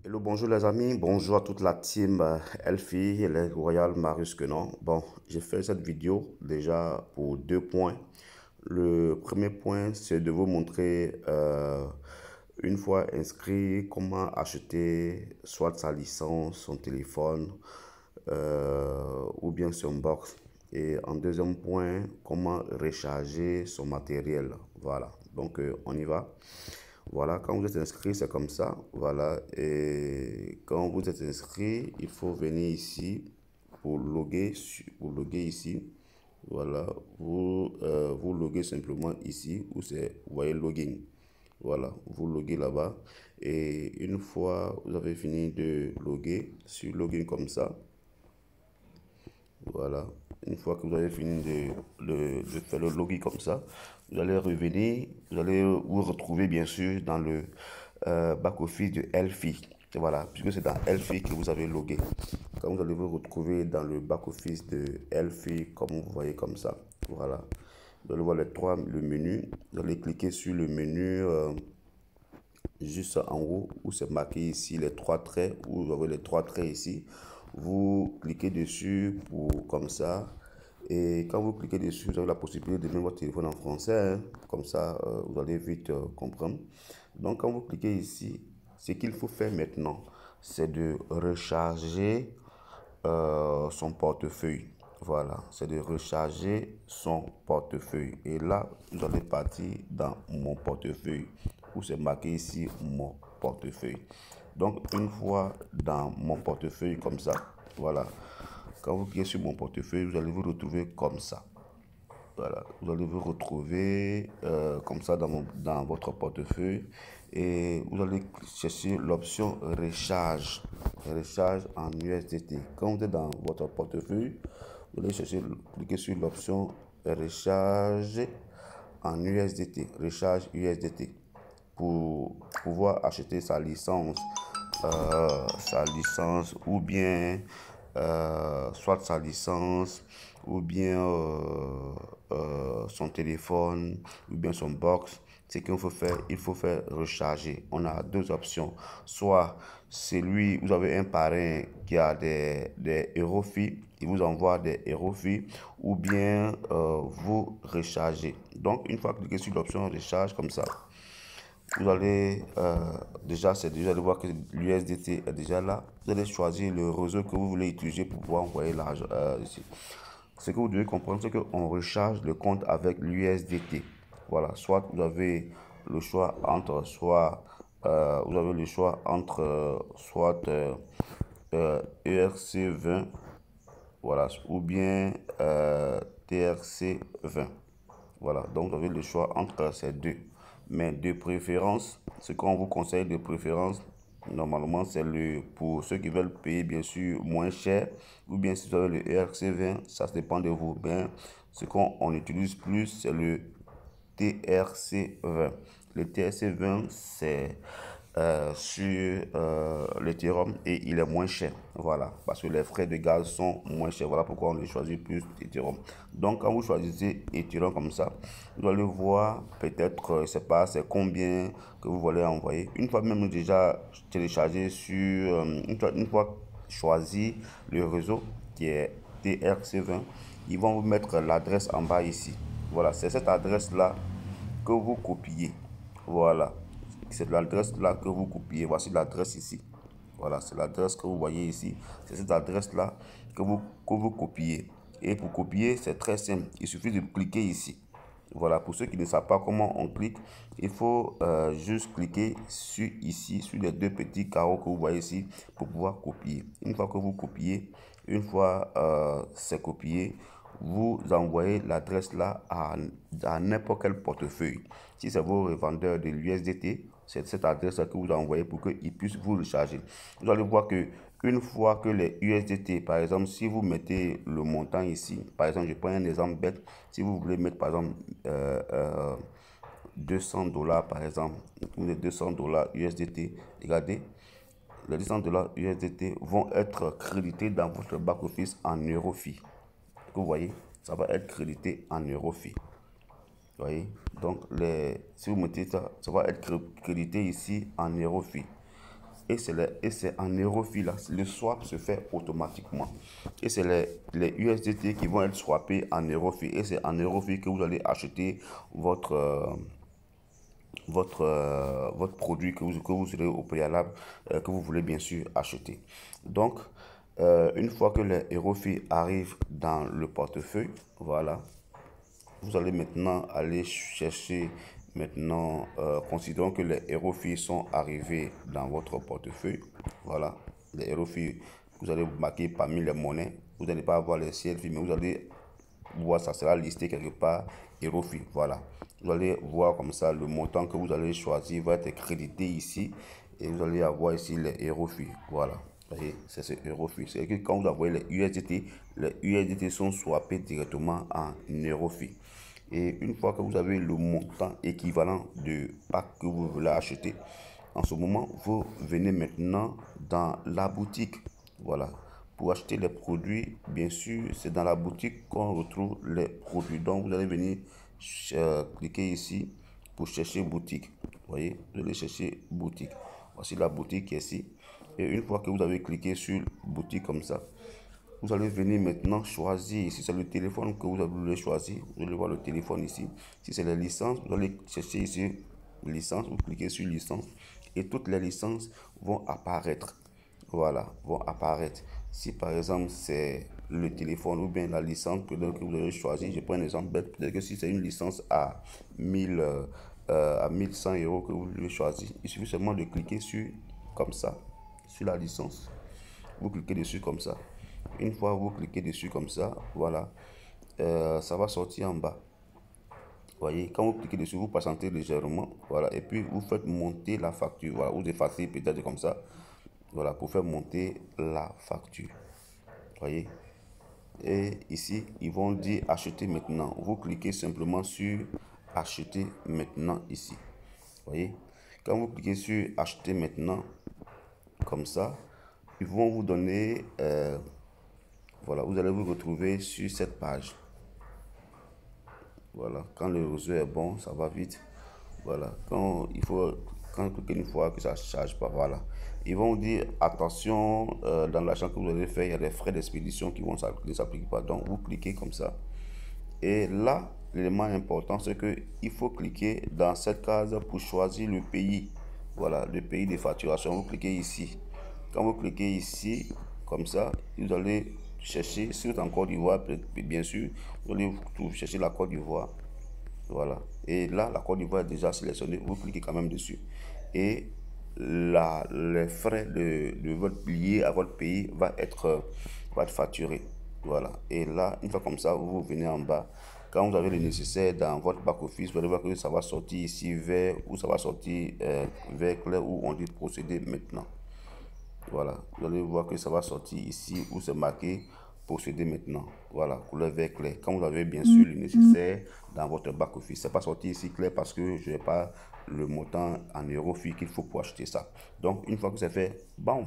Hello, bonjour les amis, bonjour à toute la team Elfie et les Royal Marius Quenon. Bon, j'ai fait cette vidéo déjà pour deux points. Le premier point, c'est de vous montrer, une fois inscrit, comment acheter soit sa licence, son téléphone ou bien son box. Et en deuxième point, comment recharger son matériel. Voilà, donc on y va. Voilà, quand vous êtes inscrit, c'est comme ça. Voilà, et quand vous êtes inscrit, il faut venir ici pour loguer ici. Voilà, vous loguez simplement ici où c'est, vous voyez, login. Voilà, vous loguez là-bas. Et une fois vous avez fini de loguer, sur login comme ça, voilà. Une fois que vous avez fini de faire le login comme ça, vous allez revenir, vous allez vous retrouver bien sûr dans le back-office de Elfie. Voilà, puisque c'est dans Elfie que vous avez logué. Quand vous allez vous retrouver dans le back-office de Elfie, comme vous voyez comme ça, voilà. Vous allez voir le menu. Vous allez cliquer sur le menu juste en haut où c'est marqué ici les trois traits, où vous avez les trois traits ici. Vous cliquez dessus pour comme ça. Et quand vous cliquez dessus, vous avez la possibilité de mettre votre téléphone en français, hein. Comme ça, vous allez vite comprendre. Donc, quand vous cliquez ici, ce qu'il faut faire maintenant, c'est de recharger son portefeuille. Voilà, c'est de recharger son portefeuille. Et là, vous allez partir dans mon portefeuille, où c'est marqué ici mon portefeuille. Donc, une fois dans mon portefeuille comme ça, voilà. Quand vous cliquez sur mon portefeuille, vous allez vous retrouver comme ça. Voilà, vous allez vous retrouver comme ça dans votre portefeuille et vous allez chercher l'option recharge, recharge en USDT. Quand vous êtes dans votre portefeuille, vous allez chercher, cliquer sur l'option recharge en USDT, recharge USDT pour pouvoir acheter sa licence ou bien soit sa licence ou bien son téléphone ou bien son box. Ce qu'il faut faire, il faut faire recharger. On a deux options. Soit celui, vous avez un parrain qui a des Eurofi, il vous envoie des Eurofi, ou bien vous rechargez. Donc, une fois cliqué sur l'option recharge comme ça, vous allez déjà de voir que l'USDT est déjà là. Vous allez choisir le réseau que vous voulez utiliser pour pouvoir envoyer l'argent ici. Ce que vous devez comprendre, c'est qu'on recharge le compte avec l'USDT. Voilà, soit vous avez le choix entre soit ERC20, voilà, ou bien TRC20. Voilà, donc vous avez le choix entre ces deux. Mais de préférence, ce qu'on vous conseille de préférence, normalement, c'est pour ceux qui veulent payer bien sûr moins cher, ou bien si vous avez le ERC20, ça dépend de vous. Ben, ce qu'on utilise plus, c'est le TRC20. Le TRC20, c'est sur l'Ethereum et il est moins cher. Voilà, parce que les frais de gaz sont moins chers. Voilà pourquoi on choisit plus Ethereum. Donc, quand vous choisissez Ethereum comme ça, vous allez voir peut-être, je sais pas, c'est combien que vous voulez envoyer. Une fois même déjà téléchargé sur, une fois choisi le réseau qui est TRC20, ils vont vous mettre l'adresse en bas ici. Voilà, c'est cette adresse-là que vous copiez. Voilà, c'est l'adresse-là que vous copiez. Voici l'adresse ici. Voilà, c'est l'adresse que vous voyez ici. C'est cette adresse-là que vous copiez. Et pour copier, c'est très simple. Il suffit de cliquer ici. Voilà, pour ceux qui ne savent pas comment on clique, il faut juste cliquer sur ici, sur les deux petits carreaux que vous voyez ici pour pouvoir copier. Une fois que vous copiez, une fois c'est copié, vous envoyez l'adresse là à n'importe quel portefeuille. Si c'est vos revendeurs de l'USDT, c'est cette adresse que vous envoyez pour qu'ils puissent vous recharger. Vous allez voir que une fois que les USDT, par exemple, si vous mettez le montant ici, par exemple, je prends un exemple bête, si vous voulez mettre par exemple 200 dollars par exemple, ou les 200 dollars USDT, regardez, les 200 dollars USDT vont être crédités dans votre back-office en Eurofi. Vous voyez, ça va être crédité en Eurofi. Vous voyez, donc si vous mettez ça, ça va être crédité ici en Eurofi. et c'est en Eurofi là. Le swap se fait automatiquement. Et c'est les USDT qui vont être swappés en Eurofi. Et c'est en Eurofi que vous allez acheter votre produit que vous aurez au préalable, que vous voulez bien sûr acheter. Donc, une fois que les Eurofi arrivent dans le portefeuille, voilà, vous allez maintenant aller chercher, maintenant, considérons que les Eurofi sont arrivés dans votre portefeuille. Voilà, les Eurofi, vous allez marquer parmi les monnaies. Vous n'allez pas avoir les CLFI, mais vous allez voir, ça sera listé quelque part, Eurofi. Voilà, vous allez voir comme ça le montant que vous allez choisir va être crédité ici et vous allez avoir ici les Eurofi. Voilà. Voyez, c'est ce Eurofi. C'est que quand vous envoyez les USDT sont swappés directement en Eurofi. Et une fois que vous avez le montant équivalent de pack que vous voulez acheter, en ce moment, vous venez maintenant dans la boutique. Voilà. Pour acheter les produits, bien sûr, c'est dans la boutique qu'on retrouve les produits. Donc, vous allez venir cliquer ici pour chercher boutique. Vous voyez, vous allez chercher boutique. Voici la boutique ici. Et une fois que vous avez cliqué sur boutique comme ça, vous allez venir maintenant choisir. Si c'est le téléphone que vous voulez choisir, vous allez voir le téléphone ici. Si c'est les licences, vous allez chercher ici licence, vous cliquez sur licence et toutes les licences vont apparaître. Voilà, vont apparaître. Si par exemple c'est le téléphone ou bien la licence que vous allez choisir, je prends un exemple bête, peut-être que si c'est une licence à 1100 euros que vous voulez choisir, il suffit seulement de cliquer sur comme ça, sur la licence. Vous cliquez dessus comme ça. Une fois vous cliquez dessus comme ça, voilà, ça va sortir en bas. Vous voyez, quand vous cliquez dessus, vous patientez légèrement, voilà, et puis vous faites monter la facture, voilà, vous effacez peut-être comme ça, voilà, pour faire monter la facture. Vous voyez, et ici, ils vont dire acheter maintenant. Vous cliquez simplement sur acheter maintenant ici. Vous voyez, quand vous cliquez sur acheter maintenant, comme ça, ils vont vous donner, voilà, vous allez vous retrouver sur cette page. Voilà, quand le réseau est bon, ça va vite. Voilà, quand cliquer une fois que ça ne charge pas, voilà. Ils vont dire attention, dans l'achat que vous allez faire, il y a des frais d'expédition qui ne s'appliquent pas. Donc vous cliquez comme ça. Et là, l'élément important, c'est que il faut cliquer dans cette case pour choisir le pays. Voilà, le pays de facturation. Vous cliquez ici. Quand vous cliquez ici, comme ça, vous allez chercher, si vous êtes en Côte d'Ivoire, bien sûr, vous allez chercher la Côte d'Ivoire. Voilà. Et là, la Côte d'Ivoire est déjà sélectionnée. Vous cliquez quand même dessus. Et les frais de votre billet à votre pays va être facturé. Voilà. Et là, une fois comme ça, vous venez en bas. Quand vous avez le nécessaire dans votre back-office, vous allez voir que ça va sortir ici vert ou ça va sortir vert clair où on dit procéder maintenant. Voilà, vous allez voir que ça va sortir ici où c'est marqué procéder maintenant. Voilà, couleur vert clair. Quand vous avez bien sûr le nécessaire dans votre back office, c'est pas sorti ici clair parce que je n'ai pas le montant en euros qu'il faut pour acheter ça. Donc une fois que c'est fait, bon,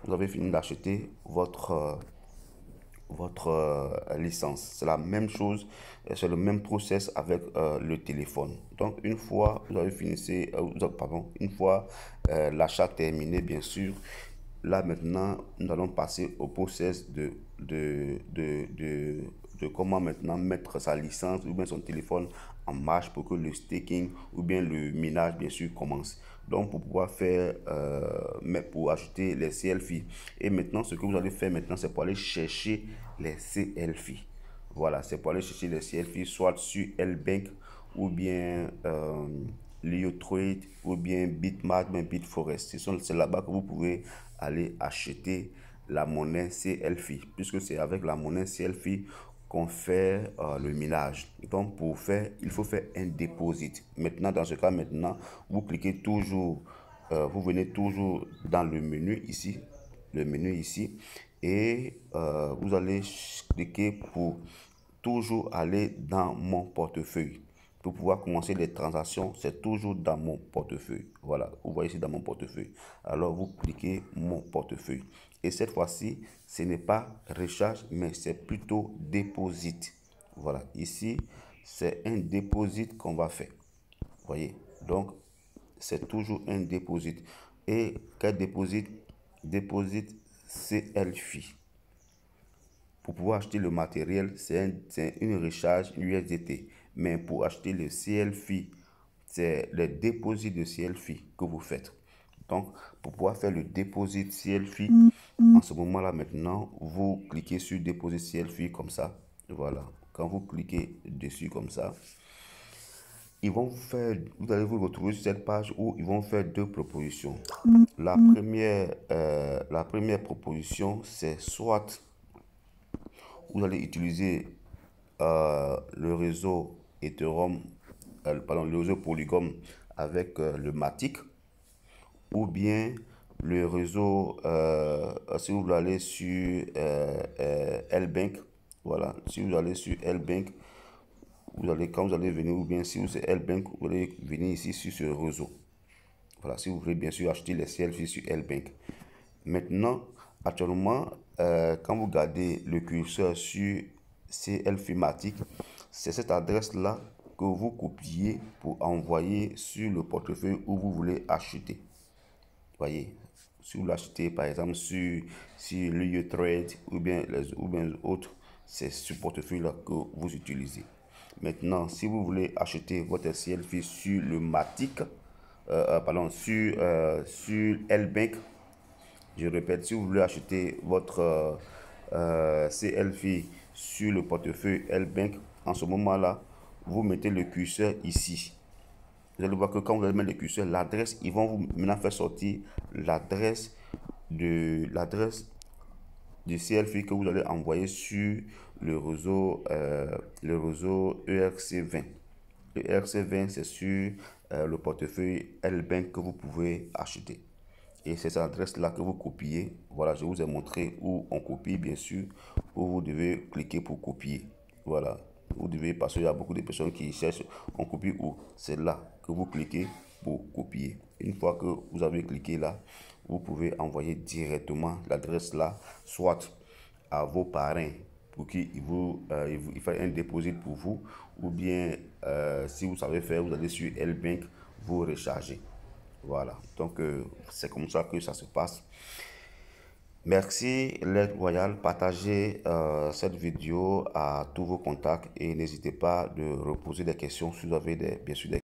vous avez fini d'acheter votre licence. C'est la même chose, c'est le même process avec le téléphone. Donc une fois vous avez fini, pardon, une fois l'achat terminé, bien sûr, là maintenant nous allons passer au process de comment maintenant mettre sa licence ou bien son téléphone en marche pour que le staking ou bien le minage bien sûr commence. Donc pour pouvoir faire, mais pour acheter les CLFI. Et maintenant ce que vous allez faire maintenant c'est pour aller chercher les CLFI. Voilà, c'est pour aller chercher les CLFI soit sur LBank ou bien LioTrade ou bien Bitmart, bien Bitforest. C'est là-bas que vous pouvez aller acheter la monnaie CLFI, puisque c'est avec la monnaie CLFI qu'on fait le minage. Donc pour faire, il faut faire un deposit. Maintenant, dans ce cas, maintenant, vous cliquez toujours, vous venez toujours dans le menu ici, et vous allez cliquer pour toujours aller dans mon portefeuille. Pour pouvoir commencer les transactions, c'est toujours dans mon portefeuille. Voilà, vous voyez ici dans mon portefeuille. Alors, vous cliquez mon portefeuille. Et cette fois-ci, ce n'est pas recharge, mais c'est plutôt deposit. Voilà, ici, c'est un deposit qu'on va faire. Vous voyez, donc, c'est toujours un deposit. et Get Deposit CLFI. Pour pouvoir acheter le matériel, c'est une recharge USDT. Mais pour acheter le CLFI, c'est le dépôt de CLFI que vous faites. Donc, pour pouvoir faire le dépôt CLFI, en ce moment-là, maintenant, vous cliquez sur dépôt CLFI comme ça. Voilà. Quand vous cliquez dessus comme ça, ils vont faire, vous allez vous retrouver sur cette page où ils vont faire deux propositions. La première proposition, c'est soit vous allez utiliser le réseau Ethereum, le réseau Polygon avec le Matic, ou bien le réseau, si vous allez sur L-Bank, voilà, si vous allez sur L-Bank, quand vous allez venir, ou bien si vous êtes L-Bank, vous allez venir ici sur ce réseau. Voilà, si vous voulez bien sûr acheter les CLFI sur L-Bank. Maintenant, actuellement, quand vous gardez le curseur sur CLFI Matic, c'est cette adresse-là que vous copiez pour envoyer sur le portefeuille où vous voulez acheter. Voyez, si vous l'achetez par exemple sur le Trade ou bien autres, c'est ce portefeuille-là que vous utilisez. Maintenant, si vous voulez acheter votre CLFI sur le Matic, sur L-Bank, je répète, si vous voulez acheter votre CLFI sur le portefeuille L-Bank, en ce moment-là, vous mettez le curseur ici. Vous allez voir que quand vous allez mettre le curseur, l'adresse, ils vont vous maintenant faire sortir l'adresse du CLFI que vous allez envoyer sur le réseau ERC20. Le ERC20, c'est sur le portefeuille L-Bank que vous pouvez acheter. Et c'est cette adresse-là que vous copiez. Voilà, je vous ai montré où on copie, bien sûr, où vous devez cliquer pour copier. Voilà, vous devez, parce qu'il y a beaucoup de personnes qui cherchent, on copie où? C'est là que vous cliquez pour copier. Une fois que vous avez cliqué là, vous pouvez envoyer directement l'adresse là, soit à vos parrains pour qu'ils il fassent un dépôt pour vous, ou bien si vous savez faire, vous allez sur L-Bank, vous rechargez. Voilà, donc c'est comme ça que ça se passe. Merci l'aide royale, partagez cette vidéo à tous vos contacts et n'hésitez pas de reposer des questions si vous avez bien sûr des